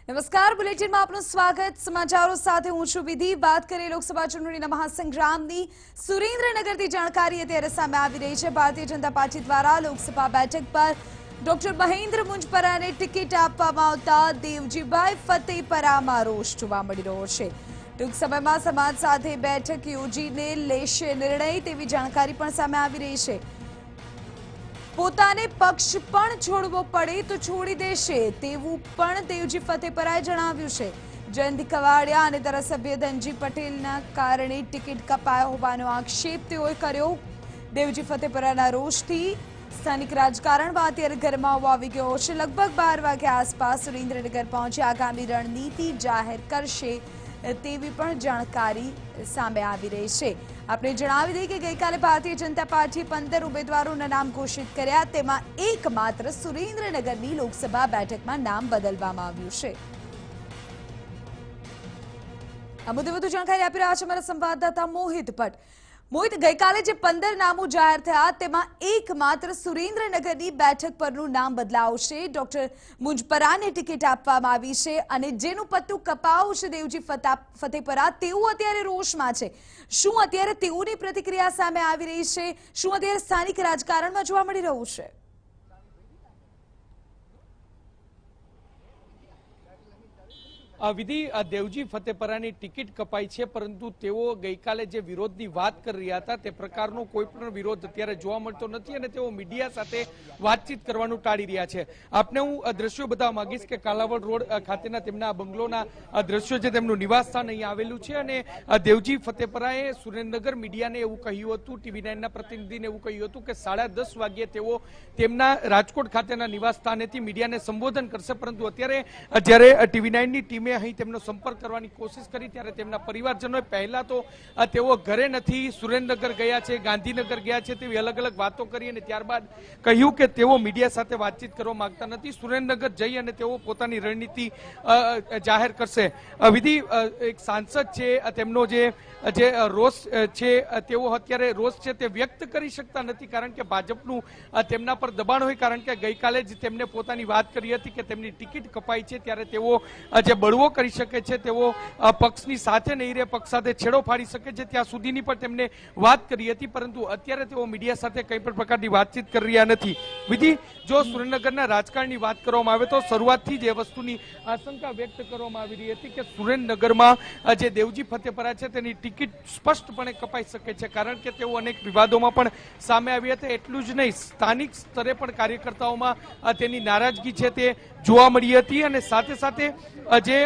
નમસ્કાર, બુલેટિનમાં આપનું સ્વાગત। સમાચારો સાથે હું છું વિધિ। વાત કરીએ લોકસભા ચૂંટણીના મહાસંગ્રામની। સુરેન્દ્રનગરથી જાણકારી અત્યારે સામે આવી રહી છે। ભારતીય જનતા પાર્ટી દ્વારા લોકસભા બેઠક પર ડોક્ટર મહેન્દ્ર મુંજપરાને ટિકિટ આપવામાં આવતા દેવજીભાઈ ફતેપરામાં રોષ જોવા મળી રહ્યો છે। ટૂંક સમયમાં સમાજ સાથે બેઠક યોજીને લેશે નિર્ણય તેવી જાણકારી પણ સામે આવી રહી છે। પોતાને પક્ષ પણ છોડવો પડે તો છોડી દેશે તેવું પણ દેવજી ફતેપરાએ જણાવ્યું છે। જયંતિ કવાડિયા અને ધારાસભ્ય ધનજી પટેલના કારણે ટિકિટ કપાયો હોવાનો આક્ષેપ તેઓએ કર્યો। દેવજી ફતેપરાના રોષથી સ્થાનિક રાજકારણમાં અત્યારે ગરમાવો આવી ગયો છે। લગભગ 12 વાગ્યા આસપાસ સુરેન્દ્રનગર પહોંચી આગામી રણનીતિ જાહેર કરશે તેવી પણ જાણકારી સામે આવી રહી છે। આપણે જણાવી દઈએ કે ગઈકાલે ભારતીય જનતા પાર્ટીએ 15 ઉમેદવારોના નામ ઘોષિત કર્યા, તેમાં એકમાત્ર સુરેન્દ્રનગરની લોકસભા બેઠકમાં નામ બદલવામાં આવ્યું છે। આ મુદ્દે વધુ જાણકારી આપી રહ્યા છે અમારા સંવાદદાતા મોહિત ભટ્ટ। મોહિત, ગઈકાલે જે 15 નામો જાહેર થયા તેમાં એકમાત્ર સુરેન્દ્રનગરની બેઠક પરનું નામ બદલાવશે। ડોક્ટર મુંજપરાને ટિકિટ આપવામાં આવી છે અને જેનું પત્તું કપાવું છે દેવજી ફતેપરા, તેવું અત્યારે રોષમાં છે। શું અત્યારે તેઓની પ્રતિક્રિયા સામે આવી રહી છે? શું અત્યારે સ્થાનિક રાજકારણમાં જોવા મળી રહ્યું છે? વિધિ, દેવજી ફતેપરાની ટિકિટ કપાઈ છે, પરંતુ તેઓ ગઈકાલે જે વિરોધની વાત કરી રહ્યા હતા તે પ્રકારનો કોઈ પણ વિરોધ અત્યારે જોવા મળતો નથી અને તેઓ મીડિયા સાથે વાતચીત કરવાનું ટાળી રહ્યા છે। આપને હું દ્રશ્યો બતાવવા માંગીશ કે કાલાવડ રોડ ખાતેના તેમના બંગલોના દ્રશ્યો છે। તેમનું નિવાસસ્થાન અહીં આવેલું છે અને દેવજી ફતેપરાએ સુરેન્દ્રનગર મીડિયાને એવું કહ્યું હતું, TV9ના પ્રતિનિધિને એવું કહ્યું હતું કે 10:30 વાગ્યે તેઓ તેમના રાજકોટ ખાતેના નિવાસસ્થાનેથી મીડિયાને સંબોધન કરશે, પરંતુ અત્યારે જ્યારે TV9ની ટીમે અહીં તેમનો સંપર્ક કરવાની કોશિશ કરી ત્યારે તેમના પરિવારજનોએ પહેલા તો તેઓ ઘરે નથી, સુરેન્દ્રનગર ગયા છે, ગાંધીનગર ગયા છે તેવી અલગ અલગ વાતો કરી અને ત્યારબાદ કહ્યું કે તેઓ મીડિયા સાથે વાતચીત કરવા માંગતા નથી। સુરેન્દ્રનગર જઈ અને તેઓ પોતાની રણનીતિ જાહેર કરશે। વિધિ, એક સાંસદ છે, તેમનો જે રોષ છે તેઓ અત્યારે રોષ છે તે વ્યક્ત કરી શકતા નથી, કારણ કે ભાજપનું તેમના પર દબાણ હોય, કારણ કે ગઈકાલે જ તેમને પોતાની વાત કરી હતી કે તેમની ટિકિટ કપાઈ છે ત્યારે તેઓ જે બળવો કરી શકે છે, તેઓ પક્ષની સાથે નહીં રહે, પક્ષ સાથે છેડો ફાડી શકે છે ત્યાં સુધીની પણ તેમને વાત કરી હતી, પરંતુ અત્યારે તેઓ મીડિયા સાથે કંઈ પણ પ્રકારની વાતચીત કરી રહ્યા નથી। વિધિ, જો સુરેન્દ્રનગરના રાજકારણની વાત કરવામાં આવે તો શરૂઆતથી જ એ વસ્તુની આશંકા વ્યક્ત કરવામાં આવી રહી હતી કે સુરેન્દ્રનગરમાં જે દેવજી ફતેપરા છે તેની ટિકિટ સ્પષ્ટપણે કપાઈ શકે છે, કારણ કે તેઓ અનેક વિવાદોમાં પણ સામે આવી હતા। એટલું જ નહીં, સ્થાનિક સ્તરે પણ કાર્યકર્તાઓમાં તેની નારાજગી છે તે જોવા મળી હતી અને સાથે સાથે જે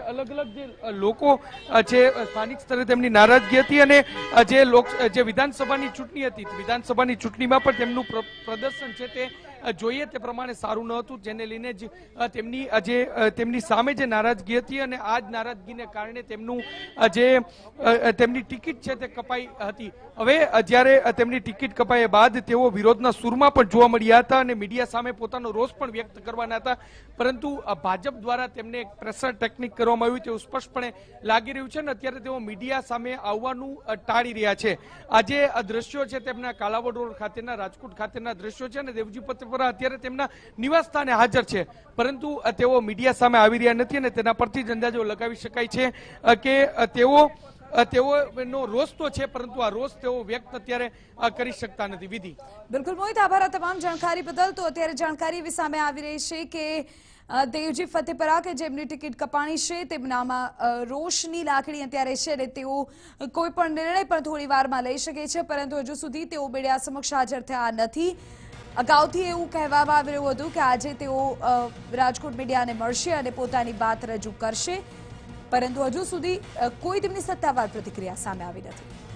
અલગ અલગ જે લોકો છે સ્થાનિક સ્તરે તેમની નારાજગી હતી અને જે વિધાનસભાની ચૂંટણી હતી, વિધાનસભાની ચૂંટણીમાં પણ તેમનું પ્રદર્શન છે તે જોઈએ તે પ્રમાણે સારું ન હતું, જેને લઈને જ તેમની સામે જે નારાજગી હતી અને આ જ નારાજગીને કારણે તેમની ટિકિટ છે તે કપાઈ હતી। હવે જ્યારે તેમની ટિકિટ કપાયા બાદ તેઓ વિરોધના સૂરમાં પણ જોવા મળ્યા હતા અને મીડિયા સામે પોતાનો રોષ પણ વ્યક્ત કરવાના હતા, પરંતુ ભાજપ દ્વારા તેમને એક પ્રેશર ટેકનિક કરવામાં આવ્યું તેવું સ્પષ્ટપણે લાગી રહ્યું છે અને અત્યારે તેઓ મીડિયા સામે આવવાનું ટાળી રહ્યા છે। આજે આ દ્રશ્યો છે તેમના કાલાવડ રોડ ખાતેના, રાજકોટ ખાતેના દ્રશ્યો છે અને દેવજી ફતેપરા અત્યારે તેમના નિવાસસ્થાને હાજર છે, પરંતુ તેઓ મીડિયા સામે આવી રહ્યા નથી અને તેના પરથી જ અંદાજો લગાવી શકાય છે કે તેઓનો રોષ તો છે, પરંતુ આ રોષ તેઓ વ્યક્ત અત્યારે કરી શકતા નથી। વિધિ, બિલકુલ મોહિત, આભાર આ તમામ જાણકારી બદલ। તો અત્યારે જાણકારી એવી સામે આવી રહી છે કે દેવજી ફતેપરા કે જેમની ટિકિટ કપાણી છે તેમનામાં રોષની લાગણી અત્યારે છે અને તેઓ કોઈ પણ નિર્ણય પણ થોડી વારમાં લઈ શકે છે, પરંતુ હજુ સુધી તેઓ મીડિયા સમક્ષ હાજર થયા નથી। અગાઉથી એવું કહેવામાં આવી રહ્યું હતું કે આજે તેઓ રાજકોટ મીડિયાને મળશે અને પોતાની વાત રજૂ કરશે, પરંતુ હજુ સુધી કોઈ તેમની સત્તાવાર પ્રતિક્રિયા સામે આવી નથી।